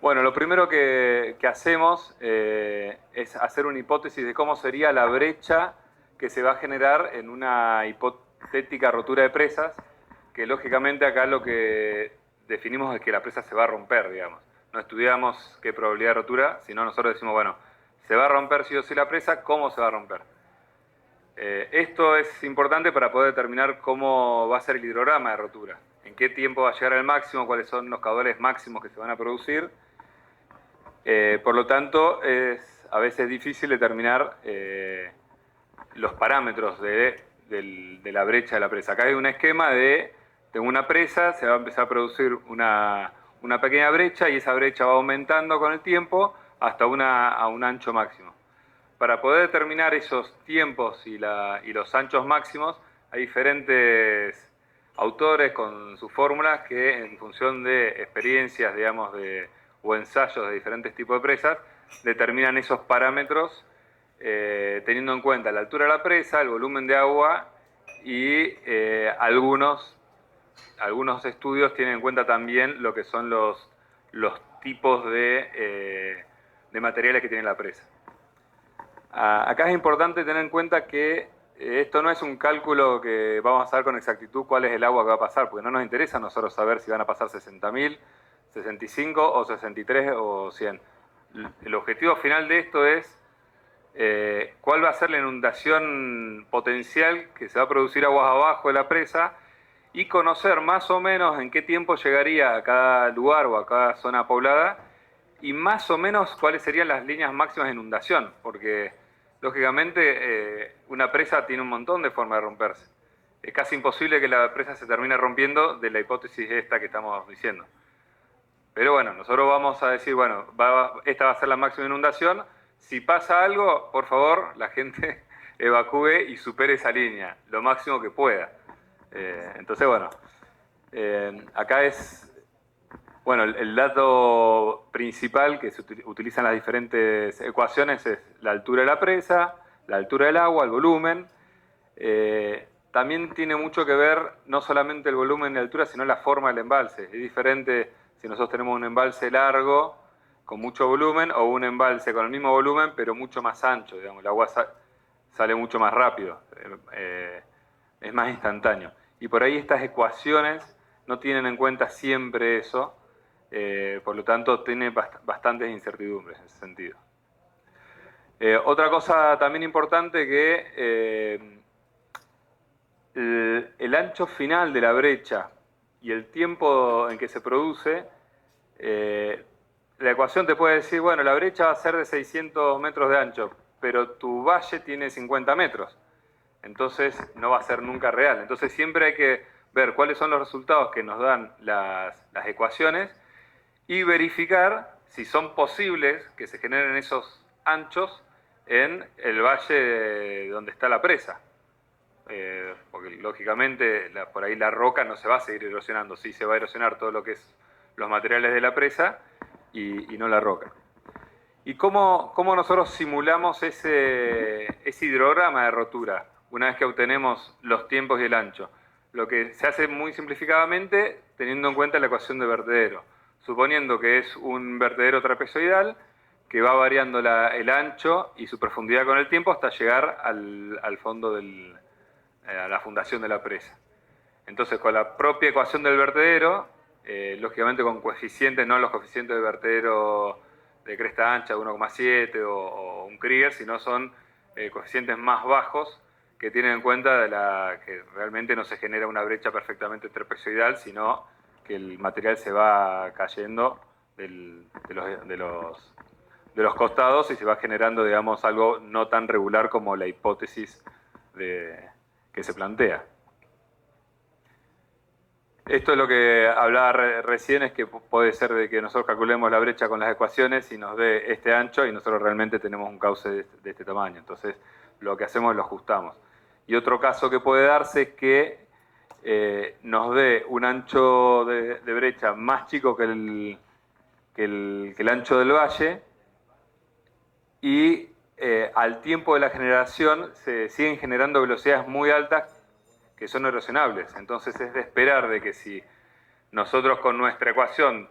Bueno, lo primero que hacemos es hacer una hipótesis de cómo sería la brecha que se va a generar en una hipotética rotura de presas, que lógicamente acá lo que definimos es que la presa se va a romper, digamos. No estudiamos qué probabilidad de rotura, sino nosotros decimos, bueno, se va a romper sí o sí la presa, ¿cómo se va a romper? Esto es importante para poder determinar cómo va a ser el hidrograma de rotura, en qué tiempo va a llegar al máximo, cuáles son los caudales máximos que se van a producir. Por lo tanto, es a veces difícil determinar los parámetros de la brecha de la presa. Acá hay un esquema de, tengo una presa, se va a empezar a producir una pequeña brecha y esa brecha va aumentando con el tiempo hasta a un ancho máximo. Para poder determinar esos tiempos y los anchos máximos, hay diferentes autores con sus fórmulas que en función de experiencias, digamos, o ensayos de diferentes tipos de presas, determinan esos parámetros teniendo en cuenta la altura de la presa, el volumen de agua y algunos estudios tienen en cuenta también lo que son los tipos de materiales que tiene la presa. Acá es importante tener en cuenta que esto no es un cálculo que vamos a saber con exactitud cuál es el agua que va a pasar, porque no nos interesa a nosotros saber si van a pasar 60.000, 65 o 63 o 100. El objetivo final de esto es cuál va a ser la inundación potencial que se va a producir aguas abajo de la presa y conocer más o menos en qué tiempo llegaría a cada lugar o a cada zona poblada y más o menos cuáles serían las líneas máximas de inundación, porque lógicamente una presa tiene un montón de formas de romperse. Es casi imposible que la presa se termine rompiendo de la hipótesis esta que estamos diciendo. Pero bueno, nosotros vamos a decir, bueno, esta va a ser la máxima inundación. Si pasa algo, por favor, la gente evacúe y supere esa línea, lo máximo que pueda. Entonces, bueno, acá es, bueno, el dato principal que se utiliza en las diferentes ecuaciones es la altura de la presa, la altura del agua, el volumen. También tiene mucho que ver no solamente el volumen y la altura, sino la forma del embalse. Es diferente si nosotros tenemos un embalse largo, con mucho volumen, o un embalse con el mismo volumen, pero mucho más ancho, digamos, el agua sale mucho más rápido, es más instantáneo. Y por ahí estas ecuaciones no tienen en cuenta siempre eso, por lo tanto tiene bastantes incertidumbres en ese sentido. Otra cosa también importante que el ancho final de la brecha y el tiempo en que se produce, la ecuación te puede decir, bueno, la brecha va a ser de 600 metros de ancho, pero tu valle tiene 50 metros, entonces no va a ser nunca real. Entonces siempre hay que ver cuáles son los resultados que nos dan las ecuaciones y verificar si son posibles que se generen esos anchos en el valle donde está la presa. Porque lógicamente por ahí la roca no se va a seguir erosionando, sí se va a erosionar todo lo que es los materiales de la presa y no la roca. ¿Y cómo nosotros simulamos ese hidrograma de rotura una vez que obtenemos los tiempos y el ancho? Lo que se hace muy simplificadamente teniendo en cuenta la ecuación de vertedero, suponiendo que es un vertedero trapezoidal que va variando el ancho y su profundidad con el tiempo hasta llegar al fondo a la fundación de la presa. Entonces, con la propia ecuación del vertedero, lógicamente con coeficientes, no los coeficientes de vertedero de cresta ancha de 1,7 o un Krieger, sino son coeficientes más bajos que tienen en cuenta que realmente no se genera una brecha perfectamente trapezoidal, sino que el material se va cayendo de los costados y se va generando, digamos, algo no tan regular como la hipótesis que se plantea. Esto es lo que hablaba recién, es que puede ser de que nosotros calculemos la brecha con las ecuaciones y nos dé este ancho y nosotros realmente tenemos un cauce de este tamaño. Entonces, lo que hacemos es lo ajustamos. Y otro caso que puede darse es que nos dé un ancho de brecha más chico que el ancho del valle y al tiempo de la generación se siguen generando velocidades muy altas que son erosionables. Entonces es de esperar de que si nosotros con nuestra ecuación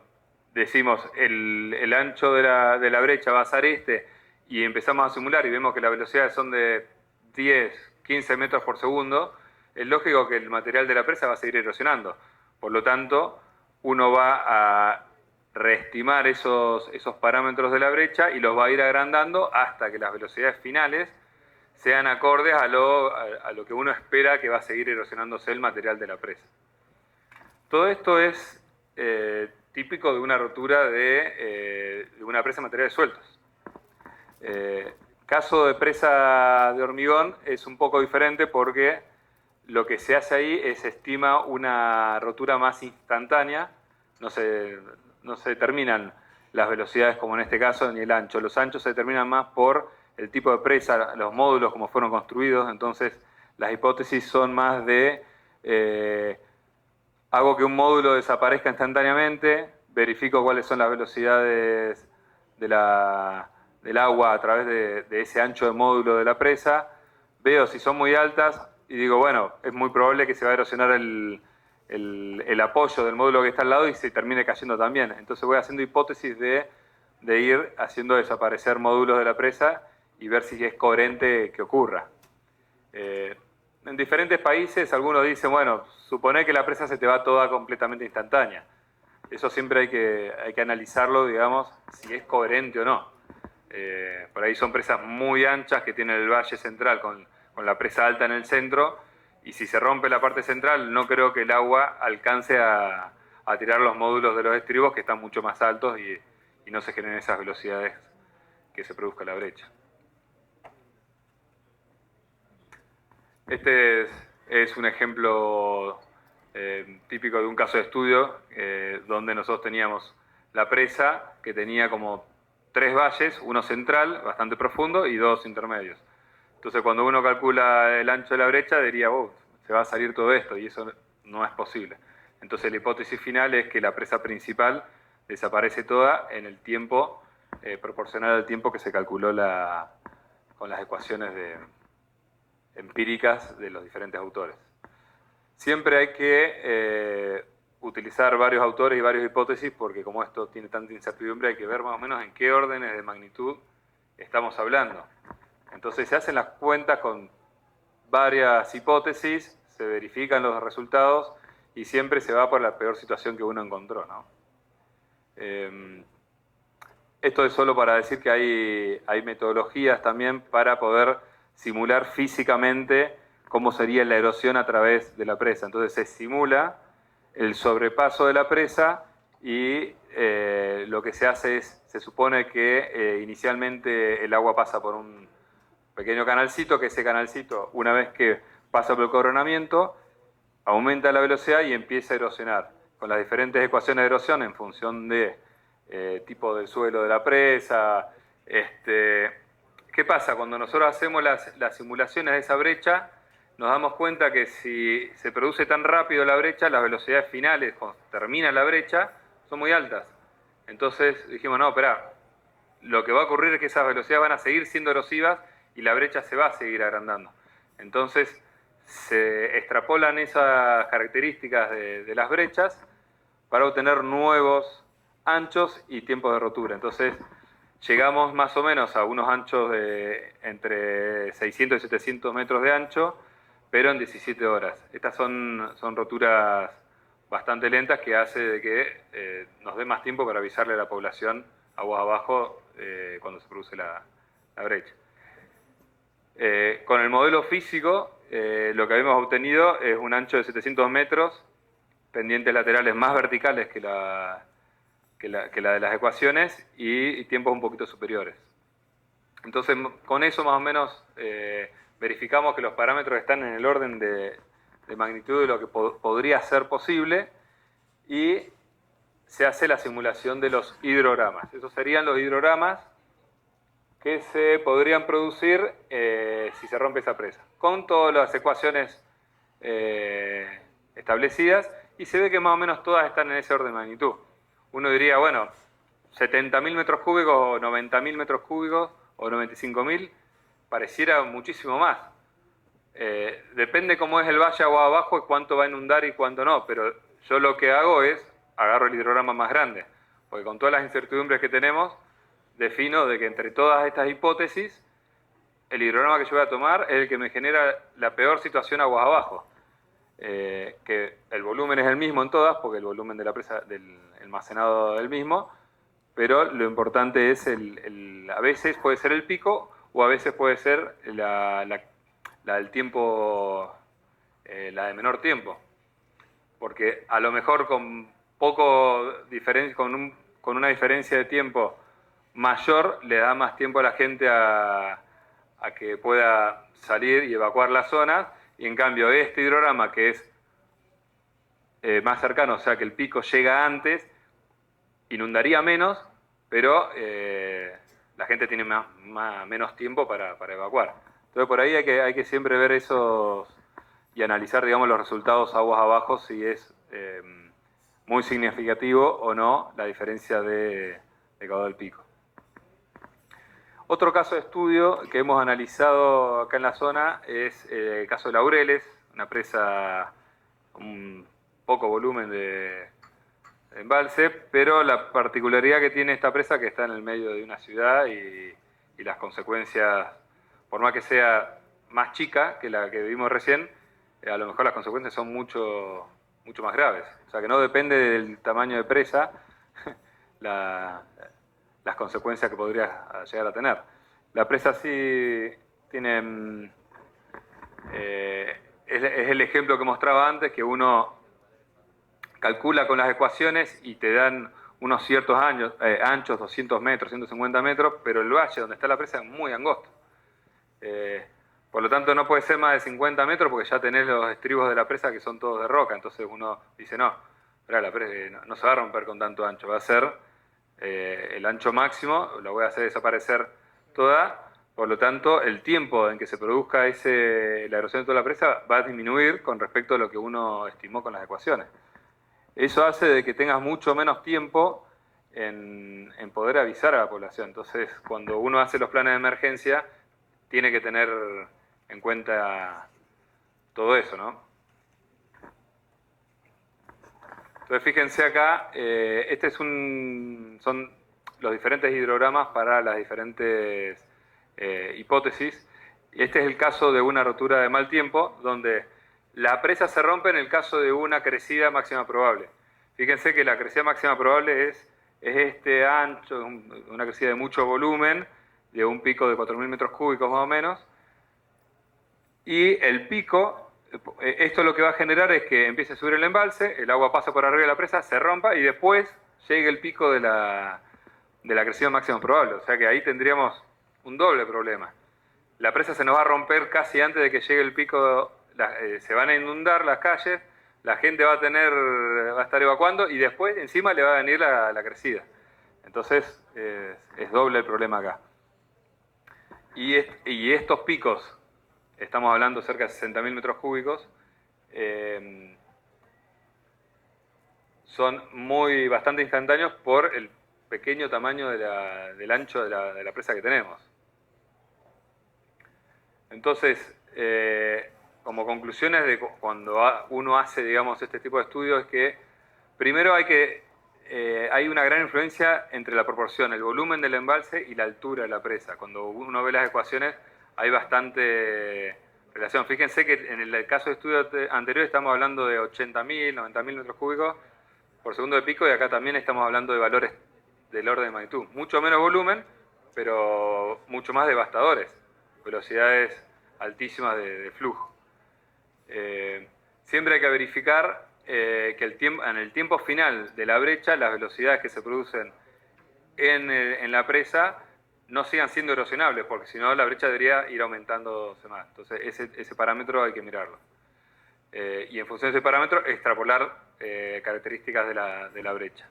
decimos el ancho de la brecha va a ser y empezamos a simular y vemos que las velocidades son de 10, 15 metros por segundo, es lógico que el material de la presa va a seguir erosionando. Por lo tanto, uno va a reestimar esos parámetros de la brecha y los va a ir agrandando hasta que las velocidades finales sean acordes a lo que uno espera que va a seguir erosionándose el material de la presa. Todo esto es típico de una rotura de una presa de materiales sueltos. Caso de presa de hormigón es un poco diferente porque lo que se hace ahí es estima una rotura más instantánea, no se determinan las velocidades como en este caso ni el ancho. Los anchos se determinan más por el tipo de presa, los módulos como fueron construidos, entonces las hipótesis son más de hago que un módulo desaparezca instantáneamente, verifico cuáles son las velocidades del agua a través de ese ancho de módulo de la presa, veo si son muy altas y digo, bueno, es muy probable que se va a erosionar el apoyo del módulo que está al lado y se termine cayendo también. Entonces voy haciendo hipótesis de ir haciendo desaparecer módulos de la presa y ver si es coherente que ocurra. En diferentes países algunos dicen, bueno, supone que la presa se te va toda completamente instantánea. Eso siempre hay que analizarlo, digamos, si es coherente o no. Por ahí son presas muy anchas que tienen el valle central con la presa alta en el centro, y si se rompe la parte central no creo que el agua alcance a tirar los módulos de los estribos que están mucho más altos y no se generen esas velocidades que se produzca la brecha. Este es un ejemplo típico de un caso de estudio donde nosotros teníamos la presa que tenía como 3 valles, uno central, bastante profundo, y 2 intermedios. Entonces cuando uno calcula el ancho de la brecha diría, se va a salir todo esto, y eso no es posible. Entonces la hipótesis final es que la presa principal desaparece toda en el tiempo proporcional al tiempo que se calculó con las ecuaciones empíricas de los diferentes autores. Siempre hay que utilizar varios autores y varias hipótesis porque como esto tiene tanta incertidumbre hay que ver más o menos en qué órdenes de magnitud estamos hablando. Entonces se hacen las cuentas con varias hipótesis, se verifican los resultados y siempre se va por la peor situación que uno encontró, ¿no? Esto es solo para decir que hay metodologías también para poder simular físicamente cómo sería la erosión a través de la presa. Entonces se simula el sobrepaso de la presa y lo que se hace es, se supone que inicialmente el agua pasa por un pequeño canalcito, que ese canalcito, una vez que pasa por el coronamiento, aumenta la velocidad y empieza a erosionar, con las diferentes ecuaciones de erosión en función de tipo del suelo de la presa. ¿Qué pasa? Cuando nosotros hacemos las simulaciones de esa brecha, nos damos cuenta que si se produce tan rápido la brecha, las velocidades finales, cuando termina la brecha, son muy altas. Entonces dijimos, no, espera, lo que va a ocurrir es que esas velocidades van a seguir siendo erosivas y la brecha se va a seguir agrandando. Entonces se extrapolan esas características de las brechas para obtener nuevos anchos y tiempos de rotura. Entonces llegamos más o menos a unos anchos de entre 600 y 700 metros de ancho, pero en 17 horas. Estas son roturas bastante lentas que hace de que nos dé más tiempo para avisarle a la población aguas abajo cuando se produce la brecha. Con el modelo físico lo que habíamos obtenido es un ancho de 700 metros, pendientes laterales más verticales que la de las ecuaciones y tiempos un poquito superiores. Entonces con eso más o menos verificamos que los parámetros están en el orden de magnitud de lo que podría ser posible y se hace la simulación de los hidrogramas. Esos serían los hidrogramas que se podrían producir si se rompe esa presa, con todas las ecuaciones establecidas, y se ve que más o menos todas están en ese orden de magnitud. Uno diría, bueno, 70.000 metros cúbicos o 90.000 metros cúbicos o 95.000, pareciera muchísimo más. Depende cómo es el valle agua abajo y cuánto va a inundar y cuánto no, pero yo lo que hago es, agarro el hidrograma más grande, Porque con todas las incertidumbres que tenemos, defino de que entre todas estas hipótesis, el hidrograma que yo voy a tomar es el que me genera la peor situación aguas abajo. Que el volumen es el mismo en todas, porque el volumen de la presa, del almacenado es el mismo, pero lo importante es a veces puede ser el pico o a veces puede ser la del tiempo, la de menor tiempo. Porque a lo mejor con con una diferencia de tiempo mayor le da más tiempo a la gente a que pueda salir y evacuar las zonas, y en cambio este hidrograma que es más cercano, o sea que el pico llega antes, inundaría menos, pero la gente tiene menos tiempo para evacuar. Entonces por ahí hay que siempre ver esos y analizar, digamos, los resultados aguas abajo, si es muy significativo o no la diferencia de caudal del pico. Otro caso de estudio que hemos analizado acá en la zona es el caso de Laureles, una presa un poco volumen de embalse, pero la particularidad que tiene esta presa es que está en el medio de una ciudad y las consecuencias, por más que sea más chica que la que vimos recién, a lo mejor las consecuencias son mucho más graves. O sea que no depende del tamaño de presa las consecuencias que podría llegar a tener. La presa sí tiene, es el ejemplo que mostraba antes, que uno calcula con las ecuaciones y te dan unos ciertos anchos, 200 metros, 150 metros, pero el valle donde está la presa es muy angosto. Por lo tanto no puede ser más de 50 metros porque ya tenés los estribos de la presa que son todos de roca, entonces uno dice no, la presa no se va a romper con tanto ancho, va a ser el ancho máximo, lo voy a hacer desaparecer toda, por lo tanto el tiempo en que se produzca la erosión de toda la presa va a disminuir con respecto a lo que uno estimó con las ecuaciones. Eso hace de que tengas mucho menos tiempo en poder avisar a la población. Entonces, cuando uno hace los planes de emergencia, tiene que tener en cuenta todo eso, ¿no? Entonces, fíjense acá, son los diferentes hidrogramas para las diferentes hipótesis. Este es el caso de una rotura de mal tiempo, donde la presa se rompe en el caso de una crecida máxima probable. Fíjense que la crecida máxima probable es este ancho, una crecida de mucho volumen, de un pico de 4.000 metros cúbicos más o menos, y el pico, esto lo que va a generar es que empiece a subir el embalse, el agua pasa por arriba de la presa, se rompa y después llegue el pico de la crecida máxima probable. O sea que ahí tendríamos un doble problema. La presa se nos va a romper casi antes de que llegue el pico, se van a inundar las calles, la gente va a estar evacuando y después encima le va a venir la crecida. Entonces es doble el problema acá. Y estos picos, estamos hablando cerca de 60.000 metros cúbicos, son bastante instantáneos por el pequeño tamaño del ancho de la presa que tenemos. Entonces, como conclusiones de cuando uno hace, digamos, este tipo de estudios, es que primero hay una gran influencia entre la proporción, el volumen del embalse y la altura de la presa. Cuando uno ve las ecuaciones hay bastante relación. Fíjense que en el caso de estudio anterior estamos hablando de 80.000, 90.000 metros cúbicos por segundo de pico, y acá también estamos hablando de valores del orden de magnitud. Mucho menos volumen, pero mucho más devastadores. Velocidades altísimas de flujo. Siempre hay que verificar que en el tiempo final de la brecha, las velocidades que se producen en la presa no sigan siendo erosionables, porque si no la brecha debería ir aumentándose más. Entonces ese parámetro hay que mirarlo. Y en función de ese parámetro, extrapolar características de la brecha.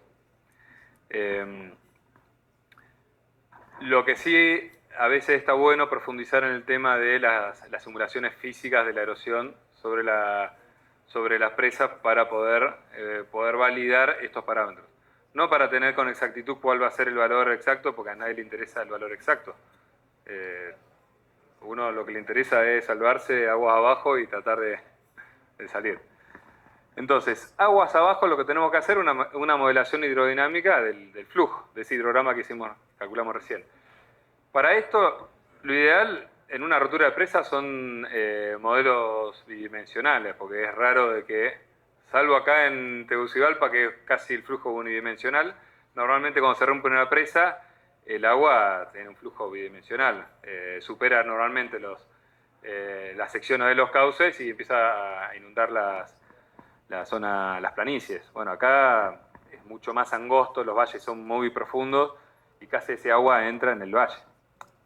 Lo que sí, a veces está bueno profundizar en el tema de las simulaciones físicas de la erosión sobre las presas para poder validar estos parámetros. No para tener con exactitud cuál va a ser el valor exacto, porque a nadie le interesa el valor exacto. Uno lo que le interesa es salvarse aguas abajo y tratar de salir. Entonces, aguas abajo lo que tenemos que hacer es una modelación hidrodinámica del flujo, de ese hidrograma que calculamos recién. Para esto, lo ideal en una rotura de presa son modelos bidimensionales, porque es raro de que, salvo acá en Tegucigalpa, que es casi el flujo unidimensional, normalmente cuando se rompe una presa, el agua tiene un flujo bidimensional, supera normalmente las secciones de los cauces y empieza a inundar las planicies. Bueno, acá es mucho más angosto, los valles son muy profundos y casi ese agua entra en el valle.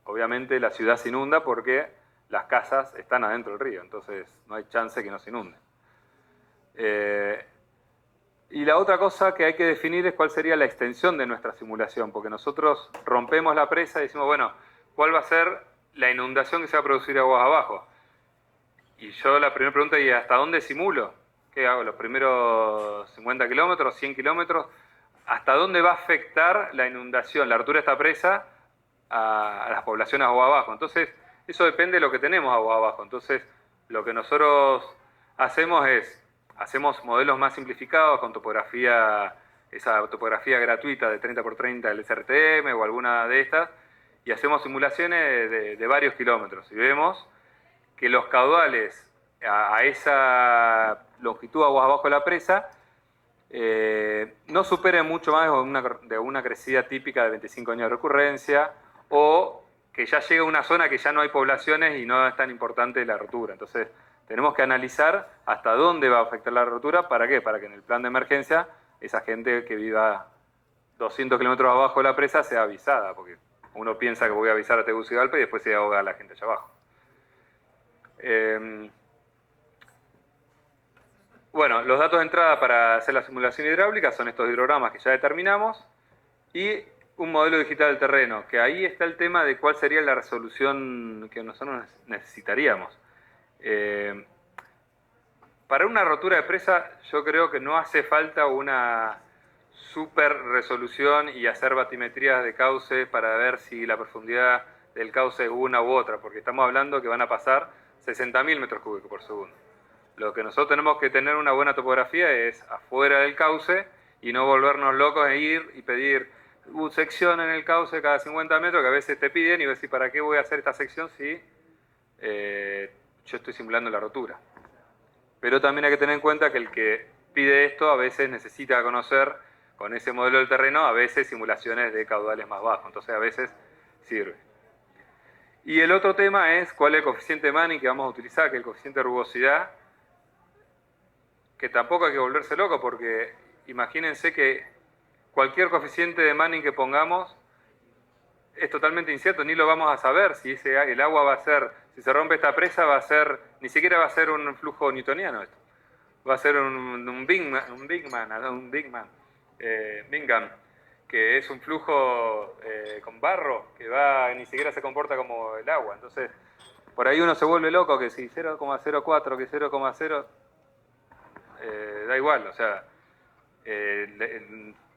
Obviamente la ciudad se inunda porque las casas están adentro del río, entonces no hay chance que no se inunde. Y la otra cosa que hay que definir es cuál sería la extensión de nuestra simulación, porque nosotros rompemos la presa y decimos, bueno, ¿cuál va a ser la inundación que se va a producir aguas abajo? Y yo la primera pregunta es, ¿hasta dónde simulo? ¿Qué hago? ¿Los primeros 50 kilómetros, 100 kilómetros? ¿Hasta dónde va a afectar la inundación, la rotura de esta presa a las poblaciones agua abajo? Entonces, eso depende de lo que tenemos agua abajo. Entonces, lo que nosotros hacemos modelos más simplificados con topografía, esa topografía gratuita de 30×30 del SRTM o alguna de estas, y hacemos simulaciones de varios kilómetros. Y vemos que los caudales a esa longitud aguas abajo de la presa no superen mucho más de una crecida típica de 25 años de recurrencia, o que ya llega a una zona que ya no hay poblaciones y no es tan importante la rotura. Entonces, tenemos que analizar hasta dónde va a afectar la rotura. ¿Para qué? Para que en el plan de emergencia esa gente que viva 200 kilómetros abajo de la presa sea avisada, porque uno piensa que voy a avisar a Tegucigalpa y después se ahoga a la gente allá abajo. Bueno, los datos de entrada para hacer la simulación hidráulica son estos hidrogramas que ya determinamos y un modelo digital del terreno, que ahí está el tema de cuál sería la resolución que nosotros necesitaríamos. Para una rotura de presa yo creo que no hace falta una super resolución y hacer batimetrías de cauce para ver si la profundidad del cauce es una u otra, porque estamos hablando que van a pasar 60.000 metros cúbicos por segundo. Lo que nosotros tenemos que tener una buena topografía es afuera del cauce y no volvernos locos e ir y pedir sección en el cauce cada 50 metros, que a veces te piden y ves, ¿para qué voy a hacer esta sección si yo estoy simulando la rotura? Pero también hay que tener en cuenta que el que pide esto a veces necesita conocer con ese modelo del terreno, a veces simulaciones de caudales más bajos, entonces a veces sirve. Y el otro tema es cuál es el coeficiente de Manning que vamos a utilizar, que es el coeficiente de rugosidad, que tampoco hay que volverse loco, porque imagínense que cualquier coeficiente de Manning que pongamos es totalmente incierto, ni lo vamos a saber si el agua va a ser, si se rompe esta presa va a ser, ni siquiera va a ser un flujo newtoniano esto, va a ser un Bingham, que es un flujo con barro, que ni siquiera se comporta como el agua. Entonces, por ahí uno se vuelve loco, que si 0,04, que 0,0, da igual, o sea,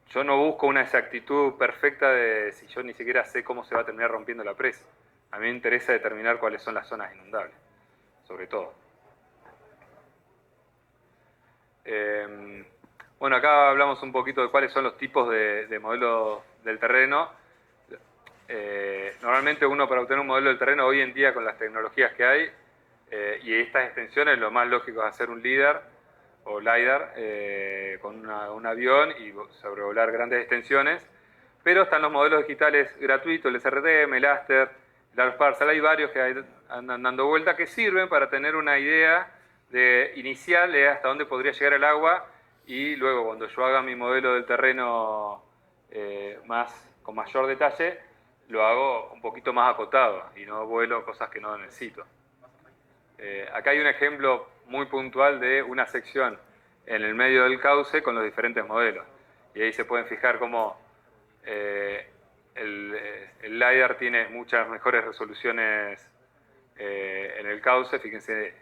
yo no busco una exactitud perfecta de si yo ni siquiera sé cómo se va a terminar rompiendo la presa. A mí me interesa determinar cuáles son las zonas inundables, sobre todo. Bueno, acá hablamos un poquito de cuáles son los tipos de modelos del terreno. Normalmente uno, para obtener un modelo del terreno hoy en día con las tecnologías que hay y estas extensiones, lo más lógico es hacer un LIDAR o LiDAR con un avión y sobrevolar grandes extensiones, pero están los modelos digitales gratuitos, el SRTM, el Aster, el ArcParsec, hay varios que andan dando vuelta que sirven para tener una idea inicial de hasta dónde podría llegar el agua, y luego cuando yo haga mi modelo del terreno con mayor detalle, lo hago un poquito más acotado y no vuelo cosas que no necesito. Acá hay un ejemplo muy puntual de una sección en el medio del cauce con los diferentes modelos. Y ahí se pueden fijar cómo el LiDAR tiene muchas mejores resoluciones en el cauce. Fíjense,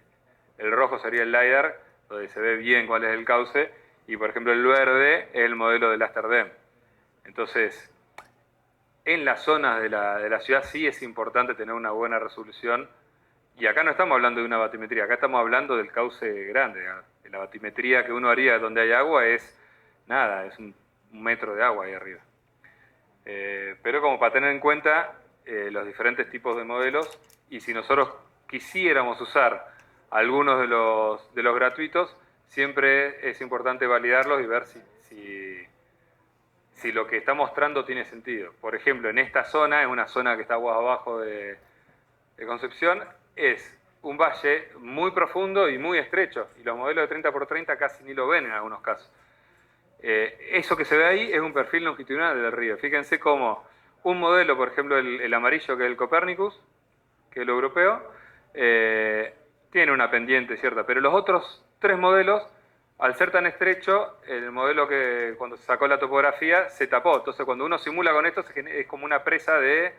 el rojo sería el LiDAR, donde se ve bien cuál es el cauce, y por ejemplo el verde es el modelo del Asterdem. Entonces, en las zonas de la ciudad sí es importante tener una buena resolución Y acá no estamos hablando de una batimetría, acá estamos hablando del cauce grande. La batimetría que uno haría donde hay agua es nada, es un metro de agua ahí arriba. Pero como para tener en cuenta los diferentes tipos de modelos, y si nosotros quisiéramos usar algunos de los gratuitos, siempre es importante validarlos y ver si lo que está mostrando tiene sentido. Por ejemplo, en esta zona, es una zona que está abajo de Concepción, es un valle muy profundo y muy estrecho, y los modelos de 30 por 30 casi ni lo ven en algunos casos. Eso que se ve ahí es un perfil longitudinal del río. Fíjense cómo un modelo, por ejemplo el amarillo, que es el Copernicus, que es el europeo, tiene una pendiente cierta, pero los otros tres modelos, al ser tan estrecho, el modelo que cuando se sacó la topografía se tapó. Entonces cuando uno simula con esto es como una presa de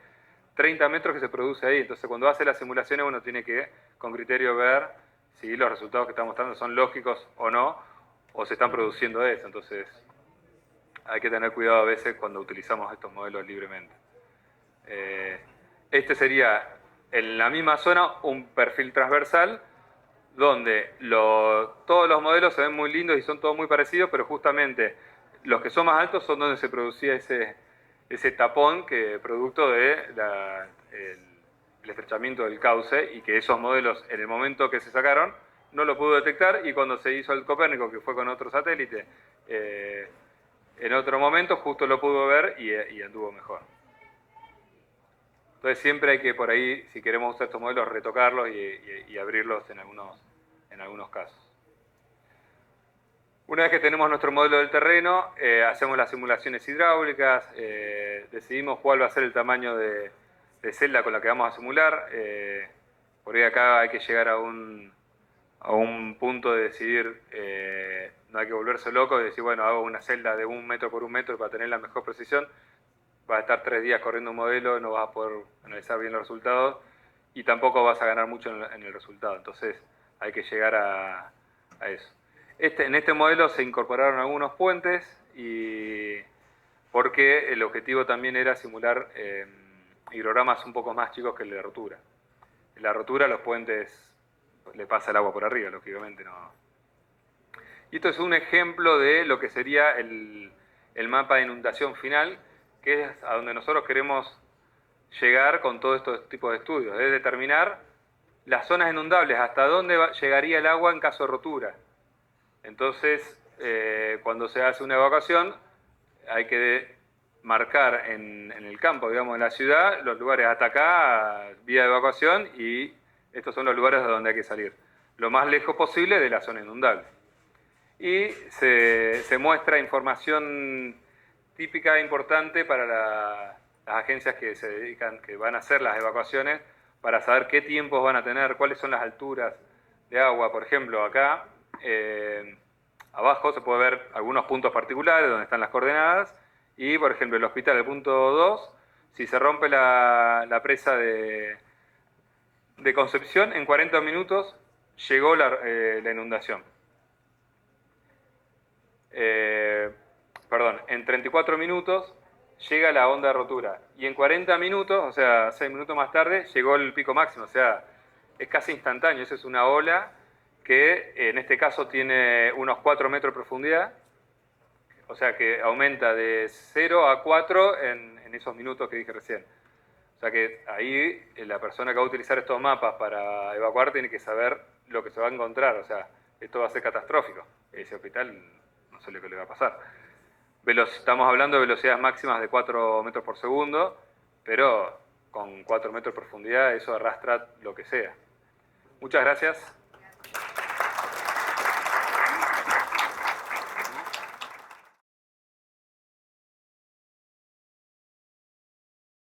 30 metros que se produce ahí. Entonces cuando hace las simulaciones uno tiene que, con criterio, ver si los resultados que está mostrando son lógicos o no, o se están produciendo eso. Entonces hay que tener cuidado a veces cuando utilizamos estos modelos libremente. Este sería en la misma zona un perfil transversal donde todos los modelos se ven muy lindos y son todos muy parecidos, pero justamente los que son más altos son donde se producía ese tapón que producto de el estrechamiento del cauce, y que esos modelos en el momento que se sacaron no lo pudo detectar, y cuando se hizo el Copérnico, que fue con otro satélite, en otro momento justo lo pudo ver y anduvo mejor. Entonces siempre hay que, por ahí, si queremos usar estos modelos, retocarlos y abrirlos en algunos casos. Una vez que tenemos nuestro modelo del terreno, hacemos las simulaciones hidráulicas, decidimos cuál va a ser el tamaño de celda con la que vamos a simular. Por ahí acá hay que llegar a un punto de decidir, no hay que volverse loco y decir, bueno, hago una celda de 1 metro por 1 metro para tener la mejor precisión. Vas a estar 3 días corriendo un modelo, no vas a poder analizar bien los resultados y tampoco vas a ganar mucho en el resultado. Entonces hay que llegar a eso. En este modelo se incorporaron algunos puentes, porque el objetivo también era simular hidrogramas un poco más chicos que el de rotura. En la rotura los puentes le pasa el agua por arriba, lógicamente no. Y esto es un ejemplo de lo que sería el mapa de inundación final, que es a donde nosotros queremos llegar con todos estos tipos de estudios, es determinar las zonas inundables, hasta dónde llegaría el agua en caso de rotura. Entonces, cuando se hace una evacuación, hay que marcar en el campo, digamos, en la ciudad, los lugares hasta acá, vía de evacuación, y estos son los lugares de donde hay que salir, lo más lejos posible de la zona inundable. Y se muestra información típica e importante para las agencias que se dedican, que van a hacer las evacuaciones, para saber qué tiempos van a tener, cuáles son las alturas de agua. Por ejemplo, acá abajo se puede ver algunos puntos particulares donde están las coordenadas, y por ejemplo el hospital, el punto 2, si se rompe la presa de Concepción, en 40 minutos llegó la inundación. Perdón, en 34 minutos llega la onda de rotura, y en 40 minutos, o sea, 6 minutos más tarde, llegó el pico máximo. O sea, es casi instantáneo. Esa es una ola que en este caso tiene unos 4 metros de profundidad, o sea que aumenta de 0 a 4 en esos minutos que dije recién. O sea que ahí la persona que va a utilizar estos mapas para evacuar tiene que saber lo que se va a encontrar. O sea, esto va a ser catastrófico. Ese hospital no sé lo que le va a pasar. Estamos hablando de velocidades máximas de 4 metros por segundo, pero con 4 metros de profundidad eso arrastra lo que sea. Muchas gracias.